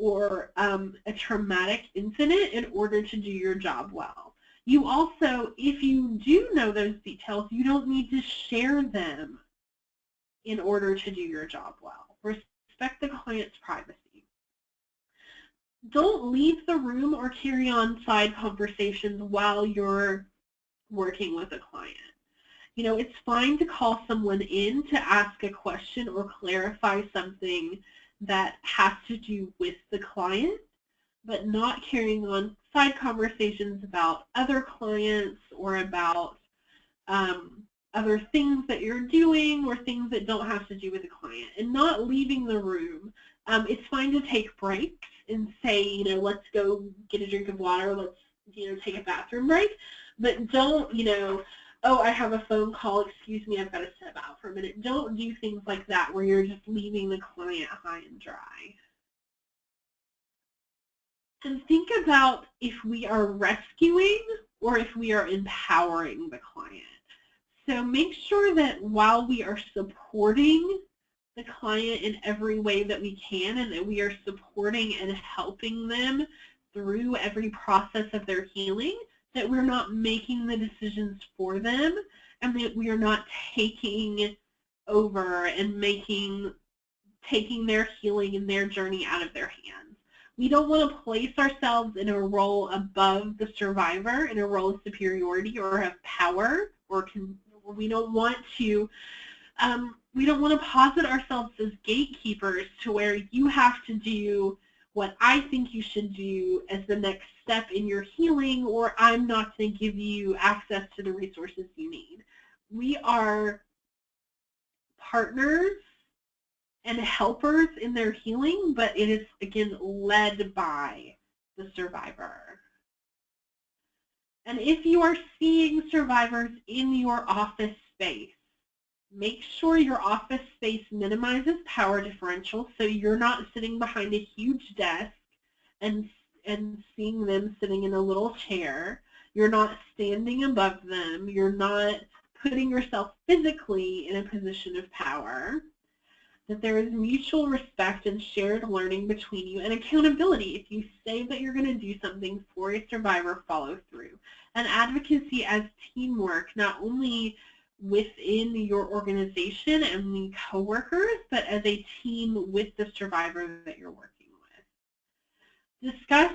or a traumatic incident in order to do your job well. You also, if you do know those details, you don't need to share them in order to do your job well. Respect the client's privacy. Don't leave the room or carry on side conversations while you're working with a client. It's fine to call someone in to ask a question or clarify something that has to do with the client, but not carrying on side conversations about other clients or about other things that you're doing or things that don't have to do with the client, and not leaving the room. It's fine to take breaks and say, let's go get a drink of water, let's, take a bathroom break, But don't, oh, I have a phone call, excuse me, I've got to step out for a minute. Don't do things like that where you're just leaving the client high and dry. And think about if we are rescuing or if we are empowering the client. So make sure that while we are supporting the client in every way that we can, and that we are supporting and helping them through every process of their healing, that we're not making the decisions for them, and that we are not taking over and taking their healing and their journey out of their hands. We don't want to place ourselves in a role above the survivor, in a role of superiority or of power, or we don't want to posit ourselves as gatekeepers to where you have to do what I think you should do as the next step in your healing, or I'm not going to give you access to the resources you need. We are partners and helpers in their healing, but it is, again, led by the survivor. And if you are seeing survivors in your office space, make sure your office space minimizes power differential, so you're not sitting behind a huge desk and seeing them sitting in a little chair. You're not standing above them. You're not putting yourself physically in a position of power. That there is mutual respect and shared learning between you, and accountability. If you say that you're going to do something for a survivor, follow through. And advocacy as teamwork, not only within your organization and the coworkers, but as a team with the survivor that you're working with. Discuss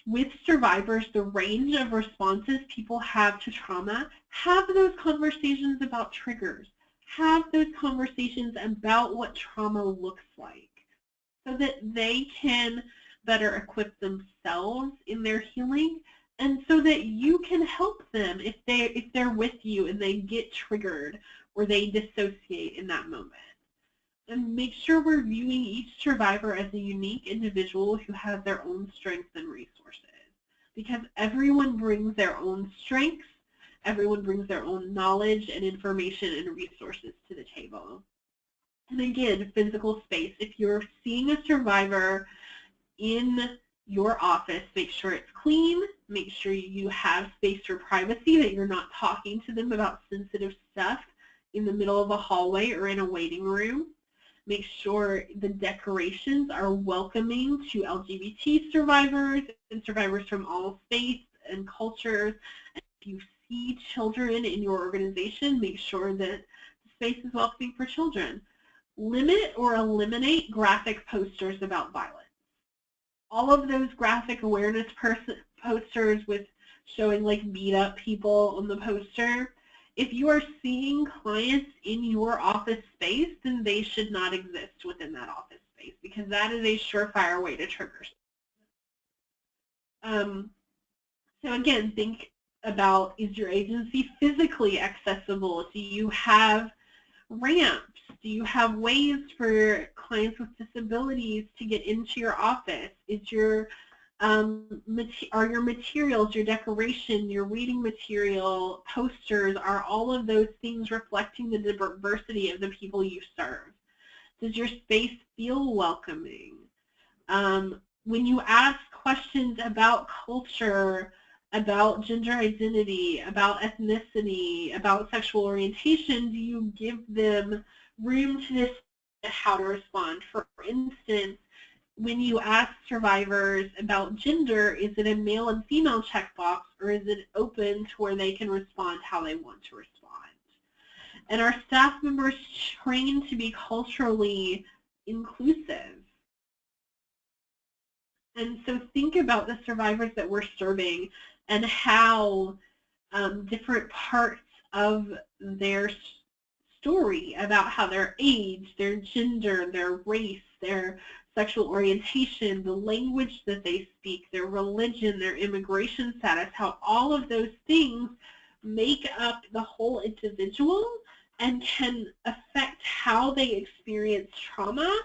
with survivors the range of responses people have to trauma. Have those conversations about triggers. Have those conversations about what trauma looks like so that they can better equip themselves in their healing, and so that you can help them if they're with you and they get triggered or they dissociate in that moment. And make sure we're viewing each survivor as a unique individual who has their own strengths and resources, because everyone brings their own strengths. Everyone brings their own knowledge and information and resources to the table. And again, physical space. If you're seeing a survivor in your office, make sure it's clean. Make sure you have space for privacy, that you're not talking to them about sensitive stuff in the middle of a hallway or in a waiting room. Make sure the decorations are welcoming to LGBT survivors and survivors from all faiths and cultures. And if you see children in your organization, make sure that the space is welcoming for children. Limit or eliminate graphic posters about violence. All of those graphic awareness posters with showing like beat up people on the poster, if you are seeing clients in your office space, then they should not exist within that office space, because that is a surefire way to trigger. So again, think about, is your agency physically accessible? Do you have ramps? Do you have ways for clients with disabilities to get into your office? Is your are your materials, your decoration, your reading material, posters, are all of those things reflecting the diversity of the people you serve? Does your space feel welcoming? When you ask questions about culture, about gender identity, about ethnicity, about sexual orientation, do you give them room to decide how to respond? For instance, when you ask survivors about gender, is it a male and female checkbox, or is it open to where they can respond how they want to respond? And are staff members trained to be culturally inclusive? And so think about the survivors that we're serving and how different parts of their story about how their age, their gender, their race, their sexual orientation, the language that they speak, their religion, their immigration status, how all of those things make up the whole individual and can affect how they experience trauma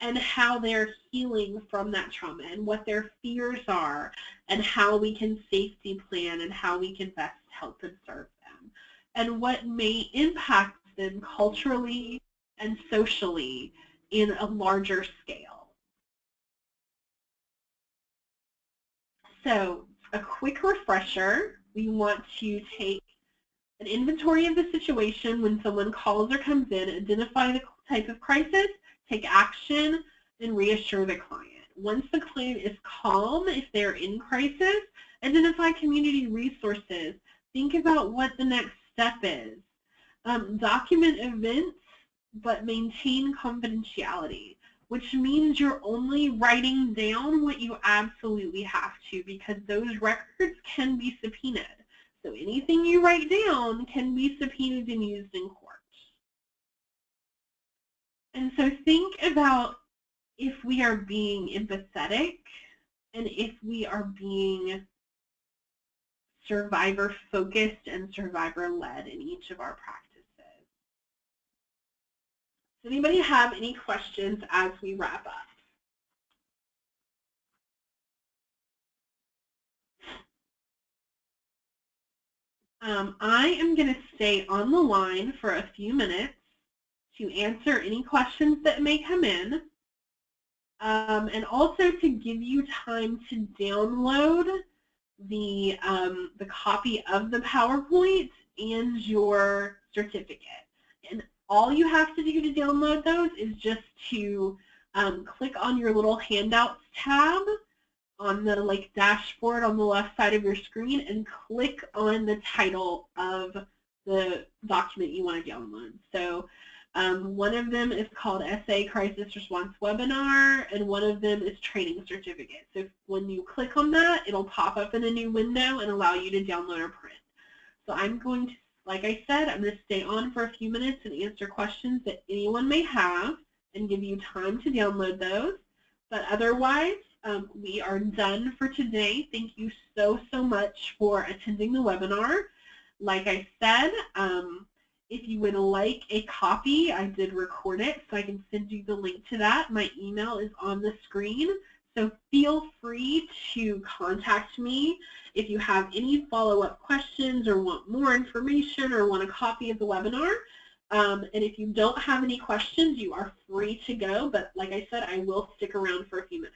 and how they're healing from that trauma and what their fears are and how we can safety plan and how we can best help and serve them, and what may impact them culturally and socially in a larger scale. So a quick refresher, we want to take an inventory of the situation when someone calls or comes in, identify the type of crisis, take action, and reassure the client. Once the client is calm, if they're in crisis, identify community resources. Think about what the next step is. Document events, but maintain confidentiality, which means you're only writing down what you absolutely have to, because those records can be subpoenaed. So anything you write down can be subpoenaed and used in court. And so think about if we are being empathetic and if we are being survivor-focused and survivor-led in each of our practices. Does anybody have any questions as we wrap up? I am going to stay on the line for a few minutes to answer any questions that may come in, and also to give you time to download the copy of the PowerPoint and your certificate. And all you have to do to download those is just to click on your little handouts tab on the dashboard on the left side of your screen and click on the title of the document you want to download. So one of them is called SA Crisis Response Webinar, and one of them is Training Certificate. So when you click on that, it'll pop up in a new window and allow you to download or print. So I'm going to, like I said, I'm going to stay on for a few minutes and answer questions that anyone may have and give you time to download those. But otherwise, we are done for today. Thank you so much for attending the webinar. Like I said, if you would like a copy, I did record it, so I can send you the link to that. My email is on the screen, so feel free to contact me if you have any follow-up questions or want more information or want a copy of the webinar. And if you don't have any questions, you are free to go, but like I said, I will stick around for a few minutes.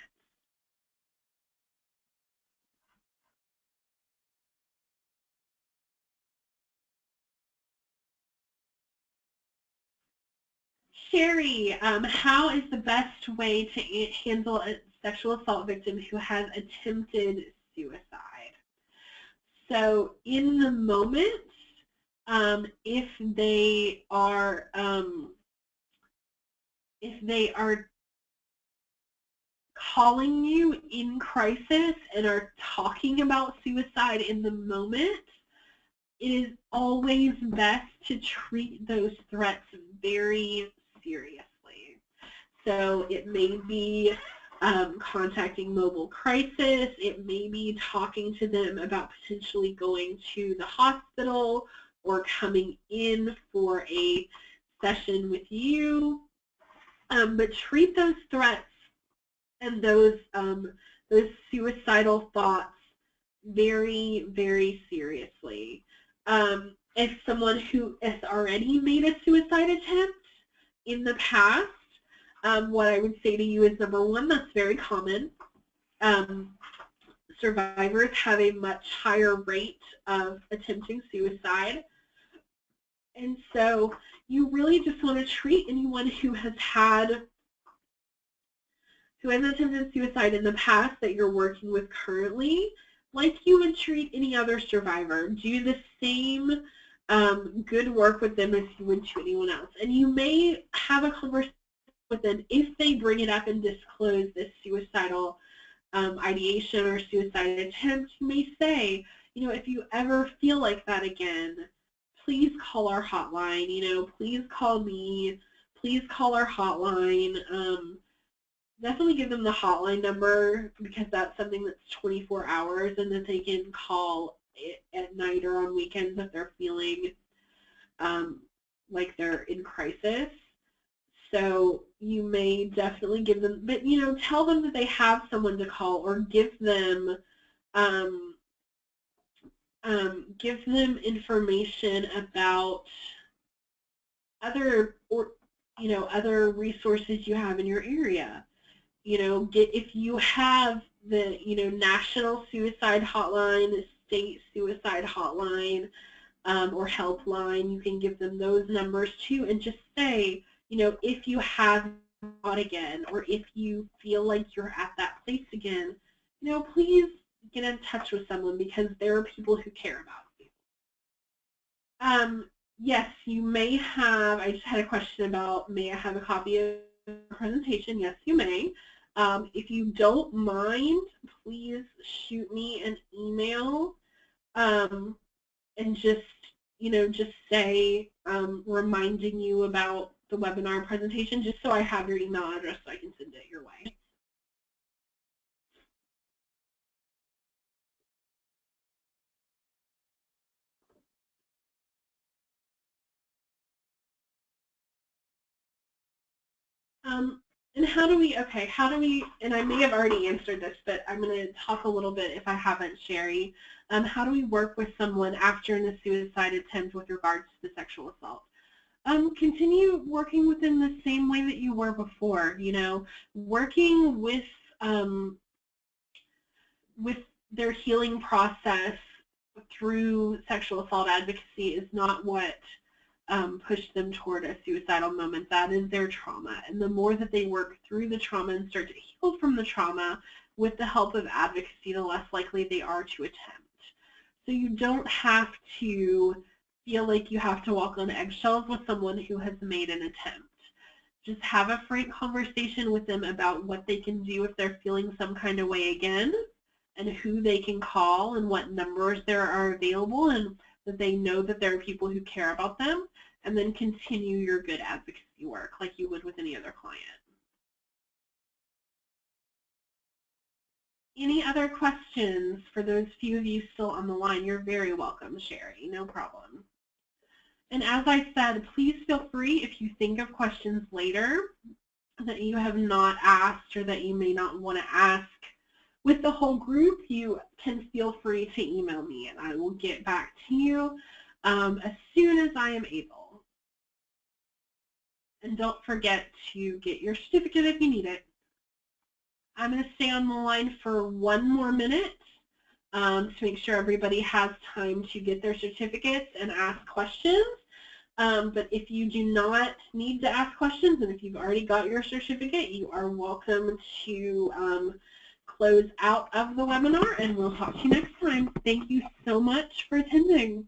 Sherry, how is the best way to handle a sexual assault victim who has attempted suicide? So in the moment, if they are calling you in crisis and are talking about suicide in the moment, it is always best to treat those threats very seriously. So it may be contacting mobile crisis, it may be talking to them about potentially going to the hospital or coming in for a session with you, but treat those threats and those suicidal thoughts very, very seriously. If someone who has already made a suicide attempt in the past, what I would say to you is, number one, that's very common. Survivors have a much higher rate of attempting suicide. And so you really just want to treat anyone who has attempted suicide in the past that you're working with currently like you would treat any other survivor. Do the same good work with them as you would to anyone else. And you may have a conversation with them if they bring it up and disclose this suicidal ideation or suicide attempt. You may say, you know, if you ever feel like that again, please call our hotline. You know, please call me. Please call our hotline. Definitely give them the hotline number, because that's something that's 24 hours and that they can call at night or on weekends if they're feeling like they're in crisis. So you may definitely give them, but you know, tell them that they have someone to call, or give them give them information about other other resources you have in your area. If you have the national suicide hotline, the state suicide hotline, or helpline, you can give them those numbers too, and just say, if you have thought again, or if you feel like you're at that place again, please get in touch with someone, because there are people who care about you. Yes, you may have, I just had a question about, may I have a copy of the presentation? Yes, you may. If you don't mind, please shoot me an email and just say, reminding you about the webinar presentation, just so I have your email address so I can send it your way. And how do we, and I may have already answered this, but I'm going to talk a little bit if I haven't, Sherry. How do we work with someone after a suicide attempt with regards to the sexual assault? Continue working with them the same way that you were before, working with their healing process through sexual assault advocacy is not what pushed them toward a suicidal moment. That is their trauma. And the more that they work through the trauma and start to heal from the trauma with the help of advocacy, the less likely they are to attempt. So you don't have to feel like you have to walk on eggshells with someone who has made an attempt. Just have a frank conversation with them about what they can do if they're feeling some kind of way again, and who they can call and what numbers there are available, and that they know that there are people who care about them, and then continue your good advocacy work like you would with any other client. Any other questions for those few of you still on the line? You're very welcome, Sherry, no problem. And as I said, please feel free, if you think of questions later that you have not asked or that you may not want to ask with the whole group, you can feel free to email me and I will get back to you as soon as I am able. And don't forget to get your certificate if you need it. I'm going to stay on the line for 1 more minute to make sure everybody has time to get their certificates and ask questions. But if you do not need to ask questions, and if you've already got your certificate, you are welcome to close out of the webinar, and we'll talk to you next time. Thank you so much for attending.